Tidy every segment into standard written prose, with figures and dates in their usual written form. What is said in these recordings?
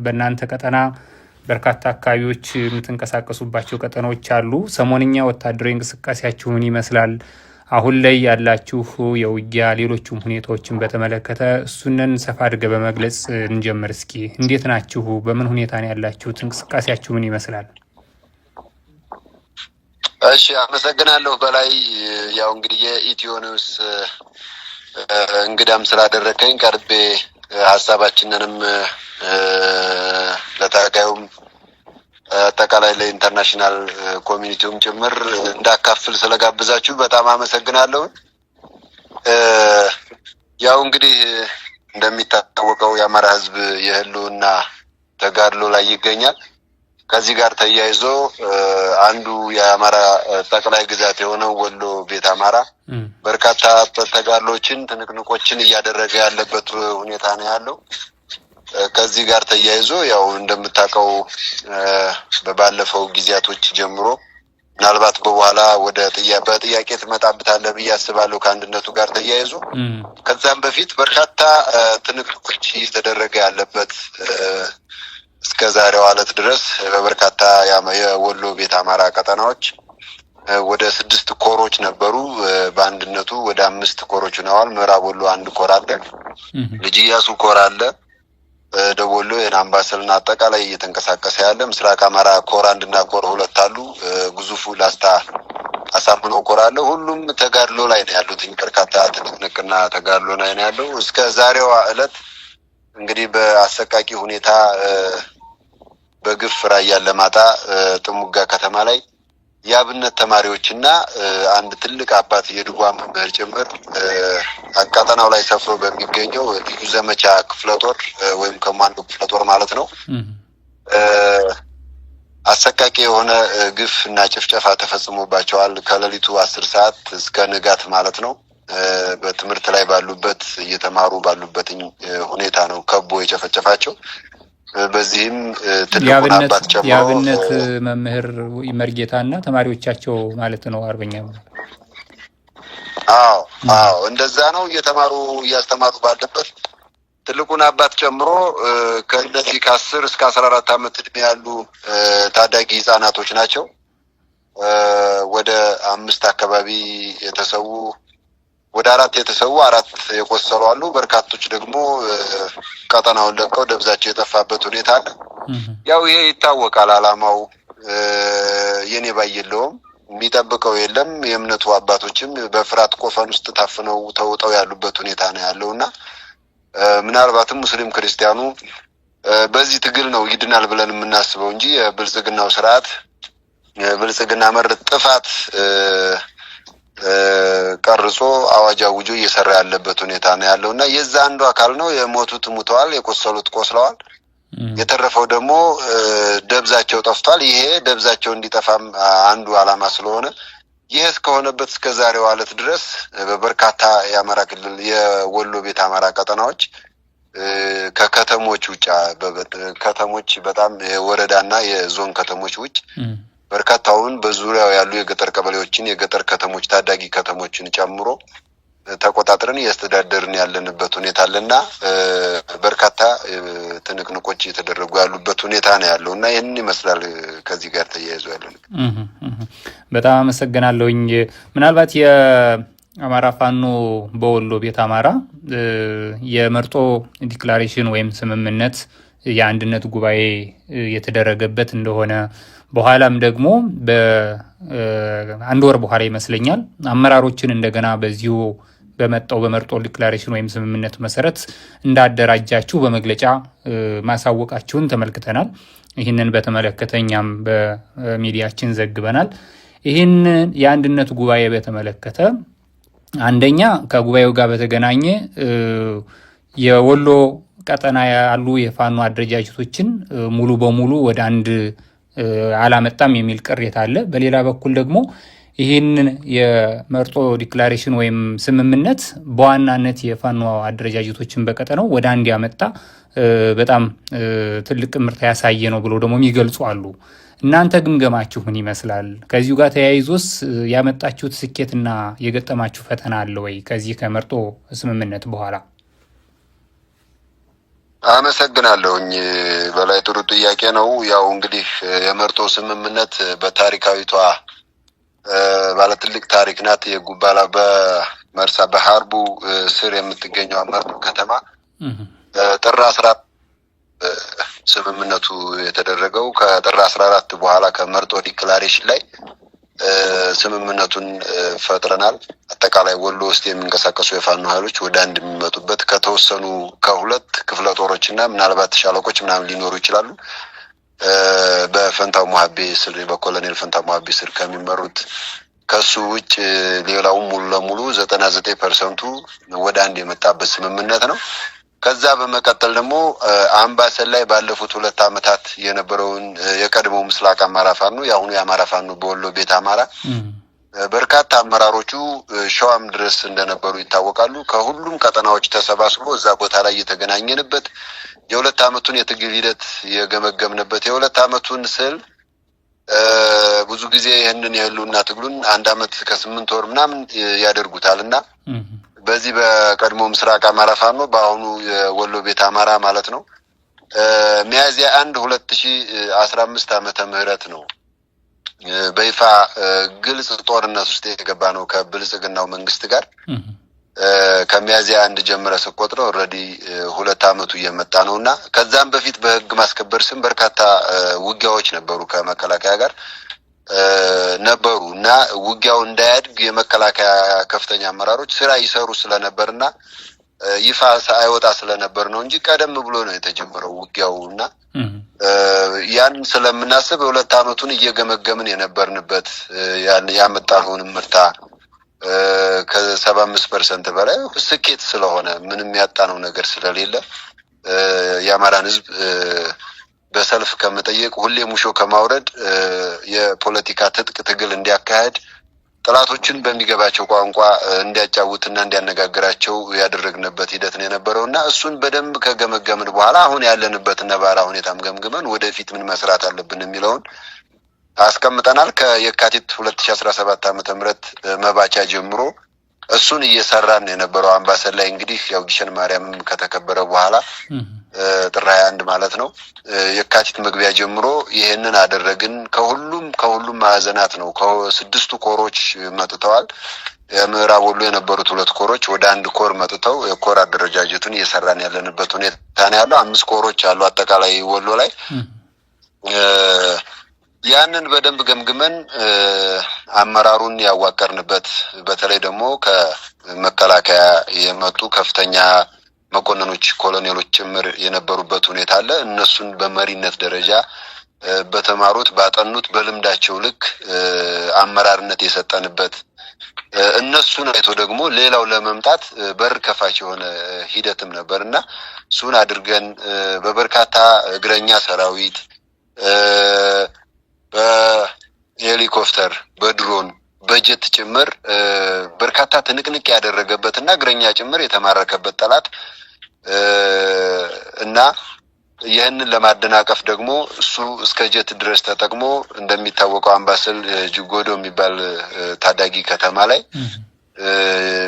በእናንተ ቀጠና በርካታ አካባቢዎች የምትንቀሳቀሱባቸው ቀጠናዎች አሉ። ሰሞንኛ ወታደራዊ እንቅስቃሴያችሁ ምን ይመስላል? አሁን ላይ ያላችሁ የውጊያ ሌሎቹም ሁኔታዎችን በተመለከተ እሱንን ሰፋ አድርገ በመግለጽ እንጀምር እስኪ። እንዴት ናችሁ? በምን ሁኔታ ነው ያላችሁት? እንቅስቃሴያችሁ ምን ይመስላል? እሺ፣ አመሰግናለሁ በላይ። ያው እንግዲህ የኢትዮ ኒውስ እንግዳም ስላደረከኝ ቀርቤ ሀሳባችንንም ለታጋዩም አጠቃላይ ለኢንተርናሽናል ኮሚኒቲውም ጭምር እንዳካፍል ስለጋብዛችሁ በጣም አመሰግናለሁ። ያው እንግዲህ እንደሚታወቀው የአማራ ሕዝብ የህልውና ተጋድሎ ላይ ይገኛል። ከዚህ ጋር ተያይዞ አንዱ የአማራ ጠቅላይ ግዛት የሆነው ወሎ ቤት አማራ በርካታ ተጋድሎችን ትንቅንቆችን እያደረገ ያለበት ሁኔታ ነው ያለው። ከዚህ ጋር ተያይዞ ያው እንደምታውቀው በባለፈው ጊዜያቶች ጀምሮ ምናልባት በኋላ ወደ በጥያቄ ትመጣበታለህ ብዬ አስባለሁ ከአንድነቱ ጋር ተያይዞ ከዛም በፊት በርካታ ትንቅንቆች እየተደረገ ያለበት እስከ ዛሬው ዕለት ድረስ በበርካታ የወሎ ቤት አማራ ቀጠናዎች ወደ 6 ኮሮች ነበሩ። በአንድነቱ ወደ 5 ኮሮች ሆነዋል። ምዕራብ ወሎ አንድ ኮር አለ፣ ልጅ ኢያሱ ኮር አለ፣ ደቡብ ወሎ የአምባሰልና አጠቃላይ እየተንቀሳቀሰ ያለ ምስራቅ አማራ ኮር 1 እና ኮር 2 አሉ። ግዙፉ ላስታ አሳምነው ኮር አለ። ሁሉም ተጋድሎ ላይ ነው ያሉት። በርካታ ትንቅንቅና ተጋድሎ ላይ ነው ያለው። እስከ ዛሬው ዕለት እንግዲህ በአሰቃቂ ሁኔታ በግፍ ራያ አላማጣ ጥሙጋ ከተማ ላይ የአብነት ተማሪዎችና አንድ ትልቅ አባት የድጓ መምህር ጭምር አቃጠናው ላይ ሰፍሮ በሚገኘው ልዩ ዘመቻ ክፍለ ጦር ወይም ኮማንዶ ክፍለ ጦር ማለት ነው አሰቃቂ የሆነ ግፍ እና ጭፍጨፋ ተፈጽሞባቸዋል። ከሌሊቱ 10 ሰዓት እስከ ንጋት ማለት ነው። በትምህርት ላይ ባሉበት እየተማሩ ባሉበት ሁኔታ ነው ከቦ የጨፈጨፋቸው። በዚህም ትልቁን አባት ጨምሮ የአብነት መምህር መርጌታና ተማሪዎቻቸው ማለት ነው አርበኛ። አዎ እንደዛ ነው። እየተማሩ እያስተማሩ ባለበት ትልቁን አባት ጨምሮ ከእነዚህ ከ10 እስከ 14 ዓመት እድሜ ያሉ ታዳጊ ህጻናቶች ናቸው። ወደ 5 አካባቢ የተሰዉ ወደ 4 የተሰዉ 4 የቆሰሉ አሉ። በርካቶች ደግሞ ቀጠናውን ለቀው ደብዛቸው የጠፋበት ሁኔታ አለ። ያው ይሄ ይታወቃል። አላማው የኔ ባይየለውም የሚጠብቀው የለም። የእምነቱ አባቶችም በፍርሃት ቆፈን ውስጥ ታፍነው ተውጠው ያሉበት ሁኔታ ነው ያለውና ምናልባትም ሙስሊም ክርስቲያኑ በዚህ ትግል ነው ይድናል ብለን የምናስበው እንጂ የብልጽግናው ስርዓት ብልጽግና መር ጥፋት ቀርጾ አዋጅ አውጆ እየሰራ ያለበት ሁኔታ ነው ያለውና የዛ አንዱ አካል ነው። የሞቱት ሙተዋል፣ የቆሰሉት ቆስለዋል። የተረፈው ደግሞ ደብዛቸው ጠፍቷል። ይሄ ደብዛቸው እንዲጠፋም አንዱ አላማ ስለሆነ ይሄ እስከሆነበት እስከ ዛሬው ዕለት ድረስ በበርካታ የአማራ ክልል የወሎ ቤት አማራ ቀጠናዎች ከከተሞች ውጭ ከተሞች በጣም የወረዳና የዞን ከተሞች ውጭ በርካታውን በዙሪያው ያሉ የገጠር ቀበሌዎችን የገጠር ከተሞች ታዳጊ ከተሞችን ጨምሮ ተቆጣጥረን እያስተዳደርን ያለንበት ሁኔታ አለና በርካታ ትንቅንቆች እየተደረጉ ያሉበት ሁኔታ ነው ያለውና ይህንን ይመስላል። ከዚህ ጋር ተያይዞ ያለው በጣም አመሰግናለሁኝ። ምናልባት የአማራ ፋኖ በወሎ ቤት አማራ የመርጦ ዲክላሬሽን ወይም ስምምነት የአንድነት ጉባኤ የተደረገበት እንደሆነ በኋላም ደግሞ በአንድ ወር በኋላ ይመስለኛል አመራሮችን እንደገና በዚሁ በመጣው በመርጦ ዲክላሬሽን ወይም ስምምነት መሰረት እንዳደራጃችሁ በመግለጫ ማሳወቃችሁን ተመልክተናል። ይህንን በተመለከተ እኛም በሚዲያችን ዘግበናል። ይህን የአንድነት ጉባኤ በተመለከተ አንደኛ ከጉባኤው ጋር በተገናኘ የወሎ ቀጠና ያሉ የፋኖ አደረጃጀቶችን ሙሉ በሙሉ ወደ አንድ አላመጣም የሚል ቅሬታ አለ። በሌላ በኩል ደግሞ ይህንን የመርጦ ዲክላሬሽን ወይም ስምምነት በዋናነት የፋኖ አደረጃጀቶችን በቀጠናው ወደ አንድ ያመጣ በጣም ትልቅ ምርታ ያሳየ ነው ብሎ ደግሞ የሚገልጹ አሉ። እናንተ ግምገማችሁ ምን ይመስላል? ከዚሁ ጋር ተያይዞስ ያመጣችሁት ስኬትና የገጠማችሁ ፈተና አለ ወይ? ከዚህ ከመርጦ ስምምነት በኋላ አመሰግናለሁኝ በላይ ጥሩ ጥያቄ ነው። ያው እንግዲህ የመርጦ ስምምነት በታሪካዊቷ ባለ ትልቅ ታሪክ ናት። የጉባላ በመርሳ በሀርቡ ስር የምትገኘው መርጦ ከተማ ጥር 14 ስምምነቱ የተደረገው ከጥር 14 በኋላ ከመርጦ ዲክላሬሽን ላይ ስምምነቱን ፈጥረናል። አጠቃላይ ወሎ ውስጥ የሚንቀሳቀሱ የፋኖ ኃይሎች ወደ አንድ የሚመጡበት ከተወሰኑ ከሁለት ክፍለ ጦሮች እና ምናልባት ሻለቆች ምናምን ሊኖሩ ይችላሉ። በፈንታው ሙሀቤ ስር በኮሎኔል ፈንታው ሙሀቤ ስር ከሚመሩት ከሱ ውጭ ሌላው ሙሉ ለሙሉ 99% ወደ አንድ የመጣበት ስምምነት ነው። ከዛ በመቀጠል ደግሞ አምባሰል ላይ ባለፉት 2 ዓመታት የነበረውን የቀድሞው ምስራቅ አማራ ፋኖ የአሁኑ የአማራ ፋኖ በወሎ ቤት አማራ በርካታ አመራሮቹ ሸዋም ድረስ እንደነበሩ ይታወቃሉ። ከሁሉም ቀጠናዎች ተሰባስቦ እዛ ቦታ ላይ የተገናኘንበት የ2 ዓመቱን የትግል ሂደት የገመገምንበት የ2 ዓመቱን ስል ብዙ ጊዜ ይህንን የህልውና ትግሉን 1 ዓመት ከ8 ወር ምናምን ያደርጉታል እና በዚህ በቀድሞ ምስራቅ አማራ ፋኖ በአሁኑ የወሎ ቤት አማራ ማለት ነው ሚያዝያ 1 2015 ዓመተ ምህረት ነው በይፋ ግልጽ ጦርነት ውስጥ የገባ ነው ከብልጽግናው መንግስት ጋር። ከሚያዝያ 1 ጀምረ ስቆጥረው ኦሬዲ 2 ዓመቱ እየመጣ ነውና ከዛም በፊት በህግ ማስከበር ስም በርካታ ውጊያዎች ነበሩ ከመከላከያ ጋር ነበሩ እና ውጊያው እንዳያድግ የመከላከያ ከፍተኛ አመራሮች ስራ ይሰሩ ስለነበርና ይፋ ሳይወጣ ስለነበር ነው እንጂ ቀደም ብሎ ነው የተጀመረው ውጊያውና ያን ስለምናስብ 2 ዓመቱን እየገመገምን የነበርንበት ያመጣውን ምርታ ከ75% በላይ ስኬት ስለሆነ ምንም ያጣነው ነገር ስለሌለ የአማራን ህዝብ በሰልፍ ከመጠየቅ ሁሌ ሙሾ ከማውረድ የፖለቲካ ትጥቅ ትግል እንዲያካሄድ ጥላቶችን በሚገባቸው ቋንቋ እንዲያጫውትና እንዲያነጋግራቸው ያደረግንበት ሂደት ነው የነበረውና እሱን በደንብ ከገመገምን በኋላ አሁን ያለንበት ነባራ ሁኔታም ገምግመን ወደፊት ምን መስራት አለብን የሚለውን አስቀምጠናል። ከየካቲት 2017 ዓ.ም መባቻ ጀምሮ እሱን እየሰራን የነበረው አምባሰል ላይ እንግዲህ ያው ግሸን ማርያም ከተከበረ በኋላ ጥር 21 ማለት ነው የካቲት መግቢያ ጀምሮ ይሄንን አደረግን። ከሁሉም ማዕዘናት ነው ከ6 ኮሮች መጥተዋል። የምዕራብ ወሎ የነበሩት 2 ኮሮች ወደ 1 ኮር መጥተው የኮር አደረጃጀቱን እየሰራን ያለንበት ሁኔታ ነው ያለው። 5 ኮሮች አሉ አጠቃላይ ወሎ ላይ። ያንን በደንብ ገምግመን አመራሩን ያዋቀርንበት በተለይ ደግሞ ከመከላከያ የመጡ ከፍተኛ መኮንኖች ኮሎኔሎች ጭምር የነበሩበት ሁኔታ አለ። እነሱን በመሪነት ደረጃ በተማሩት ባጠኑት በልምዳቸው ልክ አመራርነት የሰጠንበት እነሱን አይቶ ደግሞ ሌላው ለመምጣት በር ከፋች የሆነ ሂደትም ነበርና እሱን አድርገን በበርካታ እግረኛ ሰራዊት በሄሊኮፕተር በድሮን በጀት ጭምር በርካታ ትንቅንቅ ያደረገበትና እግረኛ ጭምር የተማረከበት ጠላት እና ይህንን ለማደናቀፍ ደግሞ እሱ እስከ ጀት ድረስ ተጠቅሞ እንደሚታወቀው አምባሰል ጅጎዶ የሚባል ታዳጊ ከተማ ላይ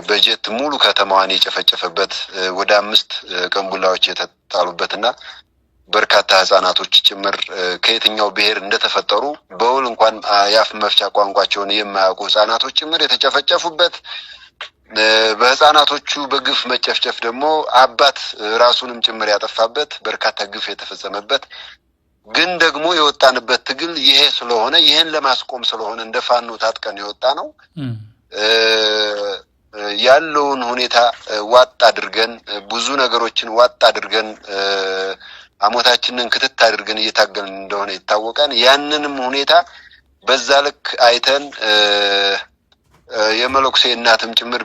በጀት ሙሉ ከተማዋን የጨፈጨፈበት ወደ 5 ቀንቡላዎች የተጣሉበትና በርካታ ህፃናቶች ጭምር ከየትኛው ብሔር እንደተፈጠሩ በውል እንኳን ያፍ መፍቻ ቋንቋቸውን የማያውቁ ህፃናቶች ጭምር የተጨፈጨፉበት በህፃናቶቹ በግፍ መጨፍጨፍ ደግሞ አባት ራሱንም ጭምር ያጠፋበት በርካታ ግፍ የተፈጸመበት ግን ደግሞ የወጣንበት ትግል ይሄ ስለሆነ ይሄን ለማስቆም ስለሆነ እንደ ፋኖ ታጥቀን የወጣ ነው። ያለውን ሁኔታ ዋጥ አድርገን ብዙ ነገሮችን ዋጥ አድርገን አሞታችንን ክትት አድርገን እየታገልን እንደሆነ ይታወቃል። ያንንም ሁኔታ በዛ ልክ አይተን የመለኩሴ እናትም ጭምር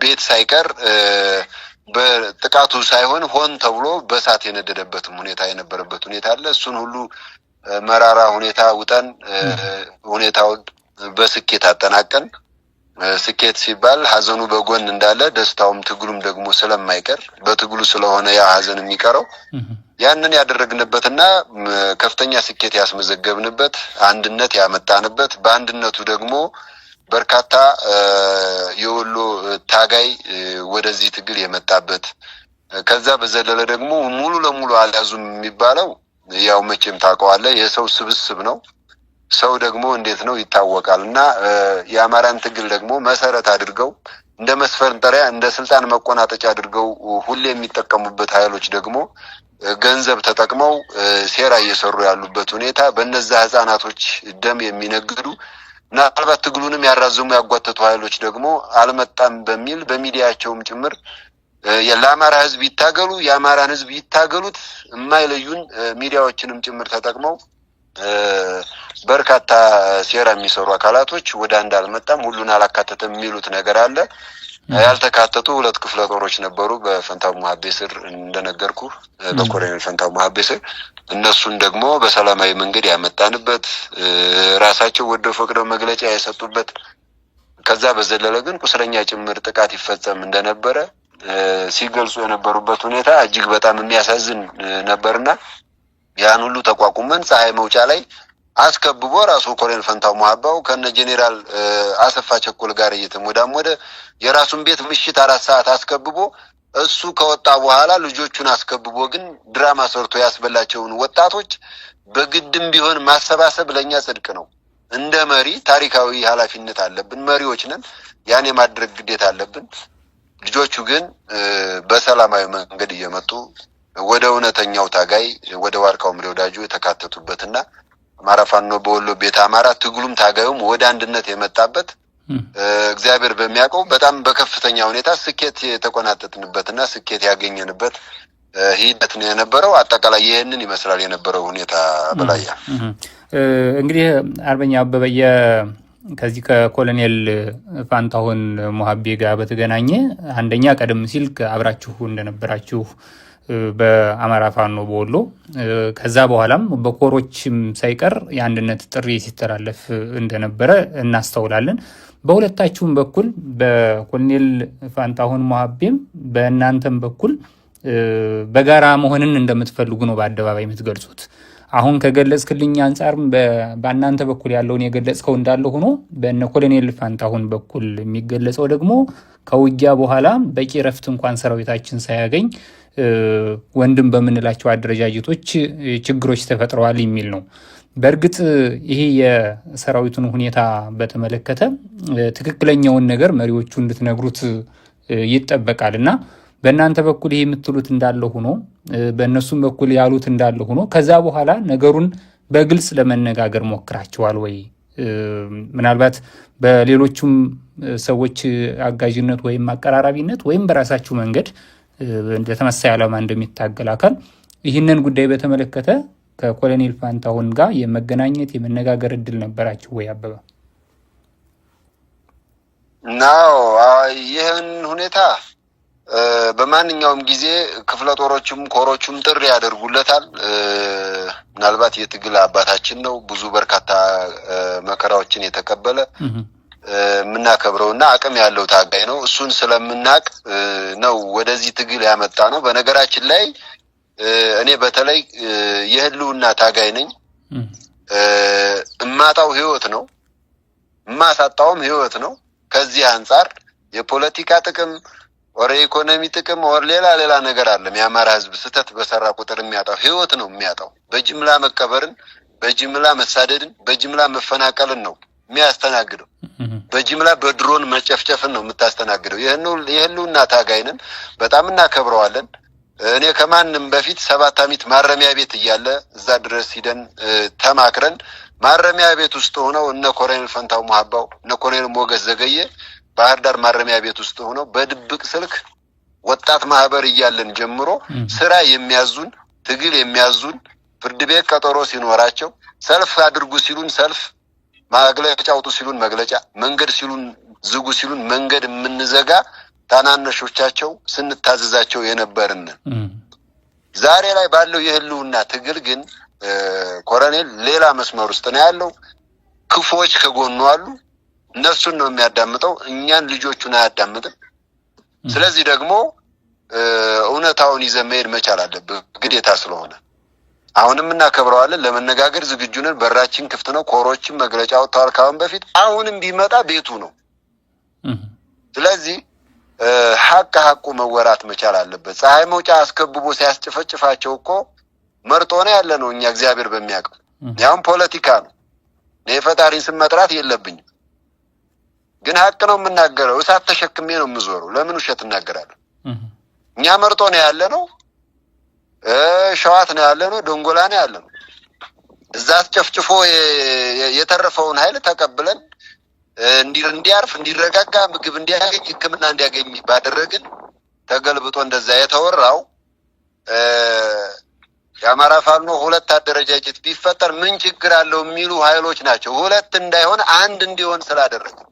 ቤት ሳይቀር በጥቃቱ ሳይሆን ሆን ተብሎ በሳት የነደደበትም ሁኔታ የነበረበት ሁኔታ አለ። እሱን ሁሉ መራራ ሁኔታ ውጠን ሁኔታውን በስኬት አጠናቀን ስኬት ሲባል ሀዘኑ በጎን እንዳለ ደስታውም ትግሉም ደግሞ ስለማይቀር በትግሉ ስለሆነ ያ ሀዘን የሚቀረው ያንን ያደረግንበትና ከፍተኛ ስኬት ያስመዘገብንበት አንድነት ያመጣንበት በአንድነቱ ደግሞ በርካታ የወሎ ታጋይ ወደዚህ ትግል የመጣበት ከዛ በዘለለ ደግሞ ሙሉ ለሙሉ አልያዙም የሚባለው ያው መቼም ታውቀዋለህ የሰው ስብስብ ነው። ሰው ደግሞ እንዴት ነው ይታወቃል። እና የአማራን ትግል ደግሞ መሰረት አድርገው እንደ መስፈንጠሪያ እንደ ስልጣን መቆናጠጫ አድርገው ሁሌ የሚጠቀሙበት ኃይሎች ደግሞ ገንዘብ ተጠቅመው ሴራ እየሰሩ ያሉበት ሁኔታ በእነዛ ህፃናቶች ደም የሚነግዱ ምናልባት ትግሉንም ያራዘሙ ያጓተቱ ኃይሎች ደግሞ አልመጣም በሚል በሚዲያቸውም ጭምር ለአማራ ህዝብ ይታገሉ የአማራን ህዝብ ይታገሉት የማይለዩን ሚዲያዎችንም ጭምር ተጠቅመው በርካታ ሴራ የሚሰሩ አካላቶች ወደ አንድ አልመጣም ሁሉን አላካተተም የሚሉት ነገር አለ። ያልተካተቱ 2 ክፍለ ጦሮች ነበሩ በፈንታው ሙሀቤ ስር እንደነገርኩ በኮሎኔል ፈንታው ሙሀቤ ስር እነሱን ደግሞ በሰላማዊ መንገድ ያመጣንበት ራሳቸው ወደው ፈቅደው መግለጫ የሰጡበት ከዛ በዘለለ ግን ቁስለኛ ጭምር ጥቃት ይፈጸም እንደነበረ ሲገልጹ የነበሩበት ሁኔታ እጅግ በጣም የሚያሳዝን ነበርና ያን ሁሉ ተቋቁመን ፀሐይ መውጫ ላይ አስከብቦ ራሱ ኮሎኔል ፈንታው ሙሀባው ከነ ጄኔራል አሰፋ ቸኮል ጋር እየተሞዳሞደ የራሱን ቤት ምሽት 4 ሰዓት አስከብቦ እሱ ከወጣ በኋላ ልጆቹን አስከብቦ ግን ድራማ ሰርቶ ያስበላቸውን ወጣቶች በግድም ቢሆን ማሰባሰብ ለኛ ጽድቅ ነው። እንደ መሪ ታሪካዊ ኃላፊነት አለብን። መሪዎች ነን። ያን የማድረግ ግዴታ አለብን። ልጆቹ ግን በሰላማዊ መንገድ እየመጡ ወደ እውነተኛው ታጋይ ወደ ዋርካው ምሬ ወዳጁ የተካተቱበትና አማራ ፋኖ በወሎ ቤት አማራ ትግሉም ታጋዩም ወደ አንድነት የመጣበት እግዚአብሔር በሚያውቀው በጣም በከፍተኛ ሁኔታ ስኬት የተቆናጠጥንበትና ስኬት ያገኘንበት ሂደት ነው የነበረው። አጠቃላይ ይሄንን ይመስላል የነበረው ሁኔታ በላያ። እንግዲህ አርበኛ አበበ ከዚህ ከኮሎኔል ፋንታሁን ሙሀቤ ጋር በተገናኘ አንደኛ ቀደም ሲል አብራችሁ እንደነበራችሁ በአማራ ፋኖ በወሎ ከዛ በኋላም በኮሮችም ሳይቀር የአንድነት ጥሪ ሲተላለፍ እንደነበረ እናስተውላለን። በሁለታችሁም በኩል በኮሎኔል ፋንታሁን ሙሀቤም በእናንተም በኩል በጋራ መሆንን እንደምትፈልጉ ነው በአደባባይ የምትገልጹት። አሁን ከገለጽክልኝ አንጻርም በእናንተ በኩል ያለውን የገለጽከው እንዳለ ሆኖ በእነ ኮሎኔል ፋንታሁን በኩል የሚገለጸው ደግሞ ከውጊያ በኋላ በቂ ረፍት እንኳን ሰራዊታችን ሳያገኝ ወንድም በምንላቸው አደረጃጀቶች ችግሮች ተፈጥረዋል የሚል ነው። በእርግጥ ይሄ የሰራዊቱን ሁኔታ በተመለከተ ትክክለኛውን ነገር መሪዎቹ እንድትነግሩት ይጠበቃልና በእናንተ በኩል ይሄ የምትሉት እንዳለ ሆኖ በእነሱም በኩል ያሉት እንዳለ ሆኖ ከዛ በኋላ ነገሩን በግልጽ ለመነጋገር ሞክራችኋል ወይ? ምናልባት በሌሎቹም ሰዎች አጋዥነት ወይም አቀራራቢነት ወይም በራሳችሁ መንገድ ለተመሳሳይ ዓላማ እንደሚታገል አካል ይህንን ጉዳይ በተመለከተ ከኮሎኔል ፋንታሁን ጋር የመገናኘት የመነጋገር እድል ነበራችሁ ወይ አበባ? ናው ይህን ሁኔታ በማንኛውም ጊዜ ክፍለ ጦሮችም ኮሮችም ጥሪ ያደርጉለታል። ምናልባት የትግል አባታችን ነው። ብዙ በርካታ መከራዎችን የተቀበለ የምናከብረውና አቅም ያለው ታጋይ ነው። እሱን ስለምናቅ ነው ወደዚህ ትግል ያመጣ ነው። በነገራችን ላይ እኔ በተለይ የህልውና ታጋይ ነኝ። እማጣው ህይወት ነው፣ እማሳጣውም ህይወት ነው። ከዚህ አንጻር የፖለቲካ ጥቅም ወር ኢኮኖሚ ጥቅም ወር ሌላ ነገር አለም። የአማራ ህዝብ ስተት በሰራ ቁጥር የሚያጣው ህይወት ነው የሚያጣው። በጅምላ መቀበርን፣ በጅምላ መሳደድን፣ በጅምላ መፈናቀልን ነው የሚያስተናግደው። በጅምላ በድሮን መጨፍጨፍን ነው የምታስተናግደው። የህልውና ታጋይንን በጣም እናከብረዋለን። እኔ ከማንም በፊት 7 ዓመት ማረሚያ ቤት እያለ እዛ ድረስ ሂደን ተማክረን ማረሚያ ቤት ውስጥ ሆነው እነ ኮሎኔል ፈንታው ሙሀባው እነ ኮሎኔል ሞገስ ዘገየ ባህር ዳር ማረሚያ ቤት ውስጥ ሆነው በድብቅ ስልክ ወጣት ማህበር እያለን ጀምሮ ስራ የሚያዙን ትግል የሚያዙን ፍርድ ቤት ቀጠሮ ሲኖራቸው ሰልፍ አድርጉ ሲሉን ሰልፍ፣ መግለጫ አውጡ ሲሉን መግለጫ፣ መንገድ ሲሉን ዝጉ ሲሉን መንገድ የምንዘጋ ታናናሾቻቸው ስንታዘዛቸው የነበርን። ዛሬ ላይ ባለው የህልውና ትግል ግን ኮሎኔል ሌላ መስመር ውስጥ ነው ያለው። ክፎች ከጎኑ አሉ። እነሱን ነው የሚያዳምጠው፣ እኛን ልጆቹን አያዳምጥም። ስለዚህ ደግሞ እውነታውን ይዘን መሄድ መቻል አለብን ግዴታ ስለሆነ አሁንም እናከብረዋለን። ለመነጋገር ዝግጁ ነን። በራችን ክፍት ነው። ኮሮችም መግለጫ ወጥተዋል ካሁን በፊት። አሁንም ቢመጣ ቤቱ ነው። ስለዚህ ሀቁ መወራት መቻል አለበት። ፀሐይ መውጫ አስከብቦ ሲያስጨፈጭፋቸው እኮ መርጦ ነው ያለ ነው። እኛ እግዚአብሔር በሚያውቀው ያውም ፖለቲካ ነው። የፈጣሪን ስም መጥራት የለብኝም፣ ግን ሀቅ ነው የምናገረው። እሳት ተሸክሜ ነው የምዞረው። ለምን ውሸት እናገራለሁ? እኛ መርጦ ነው ያለ ነው። ሸዋት ነው ያለ ነው። ዶንጎላ ነው ያለ ነው። እዛ አስጨፍጭፎ የተረፈውን ኃይል ተቀብለን እንዲያርፍ፣ እንዲረጋጋ፣ ምግብ እንዲያገኝ፣ ሕክምና እንዲያገኝ ባደረግን ተገልብጦ እንደዛ የተወራው የአማራ ፋኖ ሁለት አደረጃጀት ቢፈጠር ምን ችግር አለው የሚሉ ኃይሎች ናቸው። ሁለት እንዳይሆን አንድ እንዲሆን ስላደረግን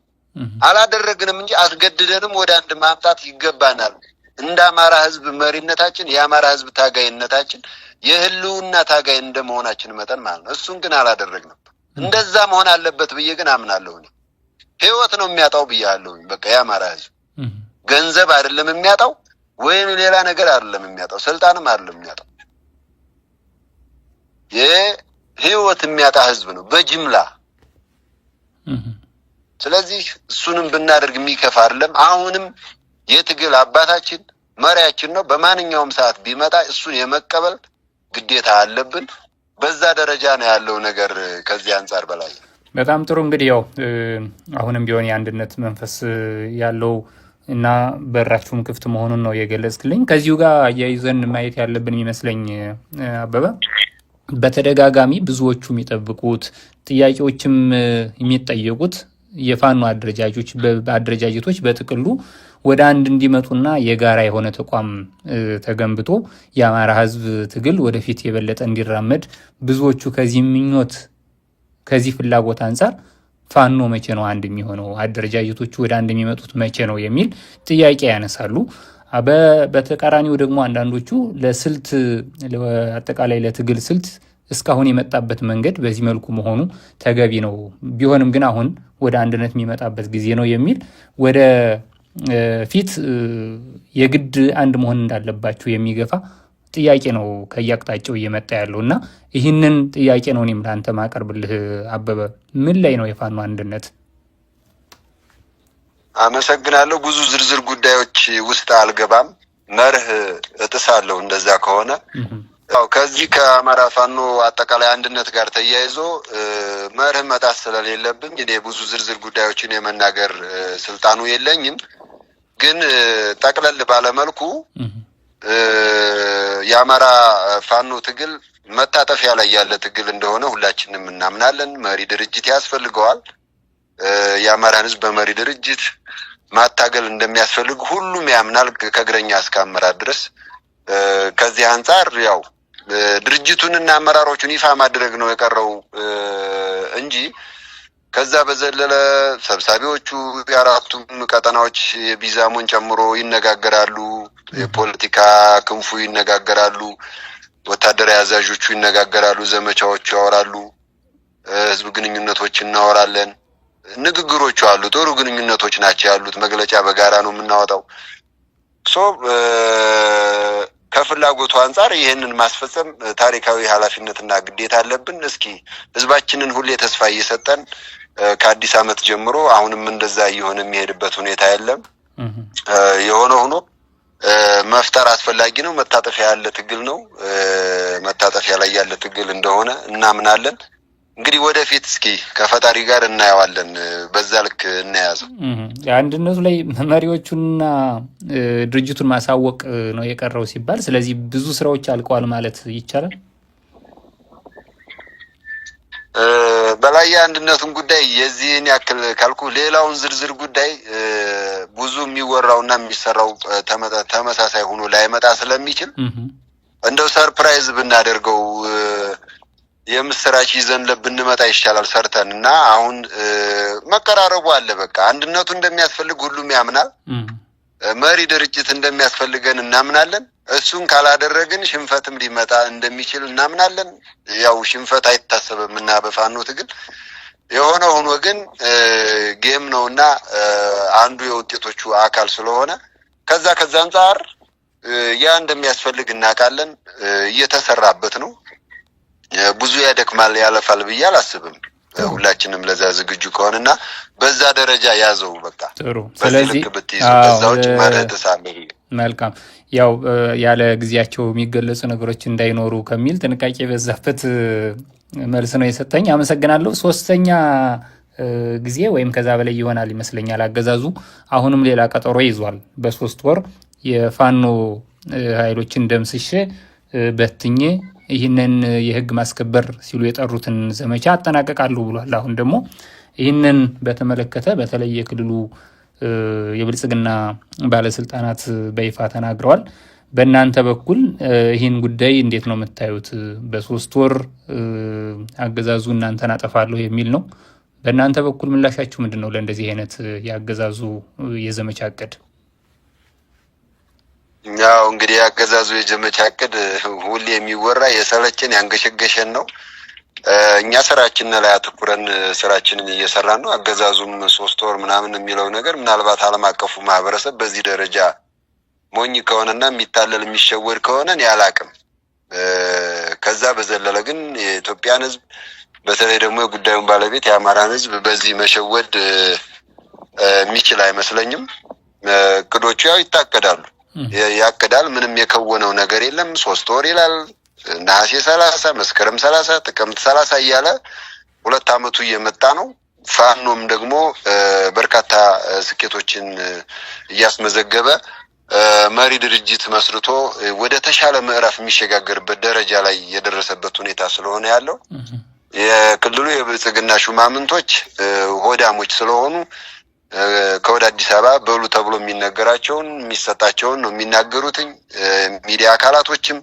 አላደረግንም እንጂ አስገድደንም ወደ አንድ ማምጣት ይገባናል። እንደ አማራ ህዝብ መሪነታችን፣ የአማራ ህዝብ ታጋይነታችን የህልውና ታጋይ እንደመሆናችን መጠን ማለት ነው። እሱን ግን አላደረግንም። እንደዛ መሆን አለበት ብዬ ግን አምናለሁ። ህይወት ነው የሚያጣው ብያለሁ። በቃ የአማራ ህዝብ ገንዘብ አይደለም የሚያጣው፣ ወይም ሌላ ነገር አይደለም የሚያጣው፣ ስልጣንም አይደለም የሚያጣው፣ የህይወት የሚያጣ ህዝብ ነው በጅምላ። ስለዚህ እሱንም ብናደርግ የሚከፋ አይደለም። አሁንም የትግል አባታችን መሪያችን ነው። በማንኛውም ሰዓት ቢመጣ እሱን የመቀበል ግዴታ አለብን። በዛ ደረጃ ነው ያለው ነገር። ከዚህ አንጻር በላይ በጣም ጥሩ። እንግዲህ ያው አሁንም ቢሆን የአንድነት መንፈስ ያለው እና በራችሁም ክፍት መሆኑን ነው የገለጽክልኝ። ከዚሁ ጋር አያይዘን ማየት ያለብን ይመስለኝ አበበ፣ በተደጋጋሚ ብዙዎቹ የሚጠብቁት ጥያቄዎችም የሚጠየቁት የፋኖ አደረጃጀቶች በጥቅሉ ወደ አንድ እንዲመጡና የጋራ የሆነ ተቋም ተገንብቶ የአማራ ህዝብ ትግል ወደፊት የበለጠ እንዲራመድ ብዙዎቹ ከዚህ ምኞት ከዚህ ፍላጎት አንጻር ፋኖ መቼ ነው አንድ የሚሆነው፣ አደረጃጀቶቹ ወደ አንድ የሚመጡት መቼ ነው የሚል ጥያቄ ያነሳሉ። በተቃራኒው ደግሞ አንዳንዶቹ ለስልት አጠቃላይ ለትግል ስልት እስካሁን የመጣበት መንገድ በዚህ መልኩ መሆኑ ተገቢ ነው፣ ቢሆንም ግን አሁን ወደ አንድነት የሚመጣበት ጊዜ ነው የሚል ወደ ፊት የግድ አንድ መሆን እንዳለባችሁ የሚገፋ ጥያቄ ነው ከየአቅጣጫው እየመጣ ያለው እና ይህንን ጥያቄ ነው እኔም ለአንተ ማቀርብልህ አበበ። ምን ላይ ነው የፋኖ አንድነት? አመሰግናለሁ። ብዙ ዝርዝር ጉዳዮች ውስጥ አልገባም። መርህ እጥሳለሁ እንደዛ ከሆነ። ከዚህ ከአማራ ፋኖ አጠቃላይ አንድነት ጋር ተያይዞ መርህ መጣስ ስለሌለብኝ እኔ ብዙ ዝርዝር ጉዳዮችን የመናገር ስልጣኑ የለኝም። ግን ጠቅለል ባለመልኩ የአማራ ፋኖ ትግል መታጠፊያ ላይ ያለ ትግል እንደሆነ ሁላችንም እናምናለን። መሪ ድርጅት ያስፈልገዋል። የአማራን ህዝብ በመሪ ድርጅት ማታገል እንደሚያስፈልግ ሁሉም ያምናል፣ ከእግረኛ እስከ አመራር ድረስ። ከዚህ አንጻር ያው ድርጅቱንና አመራሮቹን ይፋ ማድረግ ነው የቀረው እንጂ ከዛ በዘለለ ሰብሳቢዎቹ የአራቱም ቀጠናዎች ቢዛሙን ጨምሮ ይነጋገራሉ፣ የፖለቲካ ክንፉ ይነጋገራሉ፣ ወታደራዊ አዛዦቹ ይነጋገራሉ፣ ዘመቻዎቹ ያወራሉ፣ ህዝብ ግንኙነቶች እናወራለን። ንግግሮቹ አሉ፣ ጥሩ ግንኙነቶች ናቸው ያሉት። መግለጫ በጋራ ነው የምናወጣው። ከፍላጎቱ አንጻር ይህንን ማስፈጸም ታሪካዊ ኃላፊነትና ግዴታ አለብን። እስኪ ህዝባችንን ሁሌ ተስፋ እየሰጠን ከአዲስ ዓመት ጀምሮ አሁንም እንደዛ እየሆነ የሚሄድበት ሁኔታ የለም። የሆነ ሆኖ መፍጠር አስፈላጊ ነው። መታጠፊያ ያለ ትግል ነው። መታጠፊያ ላይ ያለ ትግል እንደሆነ እናምናለን። እንግዲህ ወደፊት እስኪ ከፈጣሪ ጋር እናየዋለን። በዛ ልክ እናያዘው። አንድነቱ ላይ መሪዎቹንና ድርጅቱን ማሳወቅ ነው የቀረው ሲባል፣ ስለዚህ ብዙ ስራዎች አልቀዋል ማለት ይቻላል። በላይ የአንድነቱን ጉዳይ የዚህን ያክል ካልኩ ሌላውን ዝርዝር ጉዳይ ብዙ የሚወራውና የሚሰራው ተመሳሳይ ሆኖ ላይመጣ ስለሚችል እንደው ሰርፕራይዝ ብናደርገው የምስራች ይዘን ብንመጣ ይሻላል ሰርተን እና አሁን መቀራረቡ አለ። በቃ አንድነቱ እንደሚያስፈልግ ሁሉም ያምናል። መሪ ድርጅት እንደሚያስፈልገን እናምናለን። እሱን ካላደረግን ሽንፈትም ሊመጣ እንደሚችል እናምናለን። ያው ሽንፈት አይታሰብም እና በፋኖ ትግል የሆነ ሆኖ ግን ጌም ነውና አንዱ የውጤቶቹ አካል ስለሆነ ከዛ አንጻር ያ እንደሚያስፈልግ እናውቃለን። እየተሰራበት ነው። ብዙ ያደክማል ያለፋል ብዬ አላስብም። ሁላችንም ለዛ ዝግጁ ከሆነና በዛ ደረጃ ያዘው በቃ ጥሩ። ስለዚህ በዛው ማረተሳለ መልካም ያው ያለ ግዚያቸው የሚገለጹ ነገሮች እንዳይኖሩ ከሚል ጥንቃቄ በዛበት መልስ ነው የሰጠኝ። አመሰግናለሁ። ሶስተኛ ጊዜ ወይም ከዛ በላይ ይሆናል ይመስለኛል አገዛዙ አሁንም ሌላ ቀጠሮ ይዟል። በ3 ወር የፋኖ ኃይሎችን ደምስሼ በትኜ ይህንን የህግ ማስከበር ሲሉ የጠሩትን ዘመቻ አጠናቀቃሉ ብሏል። አሁን ደግሞ ይህንን በተመለከተ በተለይ የክልሉ የብልጽግና ባለስልጣናት በይፋ ተናግረዋል። በእናንተ በኩል ይህን ጉዳይ እንዴት ነው የምታዩት? በ3 ወር አገዛዙ እናንተን አጠፋለሁ የሚል ነው። በእናንተ በኩል ምላሻችሁ ምንድን ነው ለእንደዚህ አይነት የአገዛዙ የዘመቻ እቅድ? ያው እንግዲህ የአገዛዙ የዘመቻ እቅድ ሁሌ የሚወራ የሰለችን ያንገሸገሸን ነው። እኛ ስራችን ላይ አተኩረን ስራችንን እየሰራን ነው። አገዛዙም 3 ወር ምናምን የሚለው ነገር ምናልባት ዓለም አቀፉ ማህበረሰብ በዚህ ደረጃ ሞኝ ከሆነና የሚታለል የሚሸወድ ከሆነ እኔ አላቅም። ከዛ በዘለለ ግን የኢትዮጵያን ህዝብ በተለይ ደግሞ የጉዳዩን ባለቤት የአማራን ህዝብ በዚህ መሸወድ የሚችል አይመስለኝም። እቅዶቹ ያው ይታቀዳሉ፣ ያቅዳል። ምንም የከወነው ነገር የለም። 3 ወር ይላል፣ ነሐሴ 30፣ መስከረም 30፣ ጥቅምት 30 እያለ 2 ዓመቱ እየመጣ ነው። ፋኖም ደግሞ በርካታ ስኬቶችን እያስመዘገበ መሪ ድርጅት መስርቶ ወደ ተሻለ ምዕራፍ የሚሸጋገርበት ደረጃ ላይ የደረሰበት ሁኔታ ስለሆነ ያለው የክልሉ የብልጽግና ሹማምንቶች ሆዳሞች ስለሆኑ ከወደ አዲስ አበባ በሉ ተብሎ የሚነገራቸውን የሚሰጣቸውን ነው የሚናገሩትኝ። ሚዲያ አካላቶችም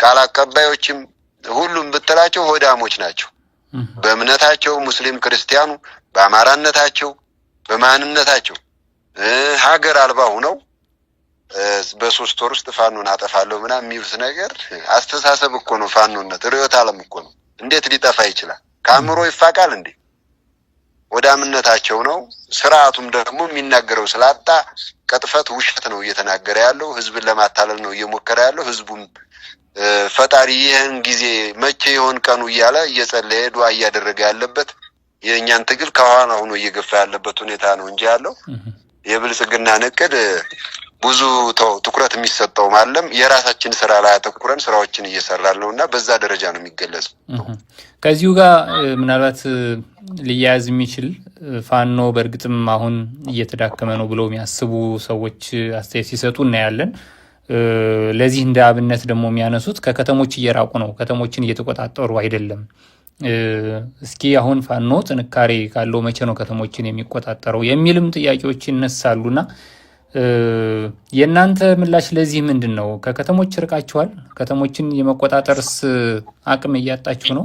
ቃል አቀባዮችም ሁሉም ብትላቸው ሆዳሞች ናቸው። በእምነታቸው ሙስሊም ክርስቲያኑ በአማራነታቸው በማንነታቸው ሀገር አልባ ሆነው በ3 ወር ውስጥ ፋኖን አጠፋለሁ ምናምን የሚሉት ነገር አስተሳሰብ እኮ ነው። ፋኖነት ርዕዮተ ዓለም እኮ ነው። እንዴት ሊጠፋ ይችላል? ከአእምሮ ይፋቃል እንዴ? ወዳምነታቸው ነው። ስርዓቱም ደግሞ የሚናገረው ስላጣ ቅጥፈት ውሸት ነው እየተናገረ ያለው። ህዝብን ለማታለል ነው እየሞከረ ያለው። ህዝቡም ፈጣሪ ይህን ጊዜ መቼ ይሆን ቀኑ እያለ እየጸለየ ዱዓ እያደረገ ያለበት የእኛን ትግል ከኋላ ሆኖ እየገፋ ያለበት ሁኔታ ነው እንጂ ያለው የብልጽግና እቅድ ብዙ ትኩረት የሚሰጠው ማለም የራሳችን ስራ ላይ አተኩረን ስራዎችን እየሰራን ነውና በዛ ደረጃ ነው የሚገለጸው። ከዚሁ ጋር ምናልባት ሊያያዝ የሚችል ፋኖ በእርግጥም አሁን እየተዳከመ ነው ብለው የሚያስቡ ሰዎች አስተያየት ሲሰጡ እናያለን። ለዚህ እንደ አብነት ደግሞ የሚያነሱት ከከተሞች እየራቁ ነው፣ ከተሞችን እየተቆጣጠሩ አይደለም። እስኪ አሁን ፋኖ ጥንካሬ ካለው መቼ ነው ከተሞችን የሚቆጣጠረው የሚልም ጥያቄዎች ይነሳሉና የእናንተ ምላሽ ለዚህ ምንድን ነው? ከከተሞች ርቃችኋል? ከተሞችን የመቆጣጠርስ አቅም እያጣችሁ ነው?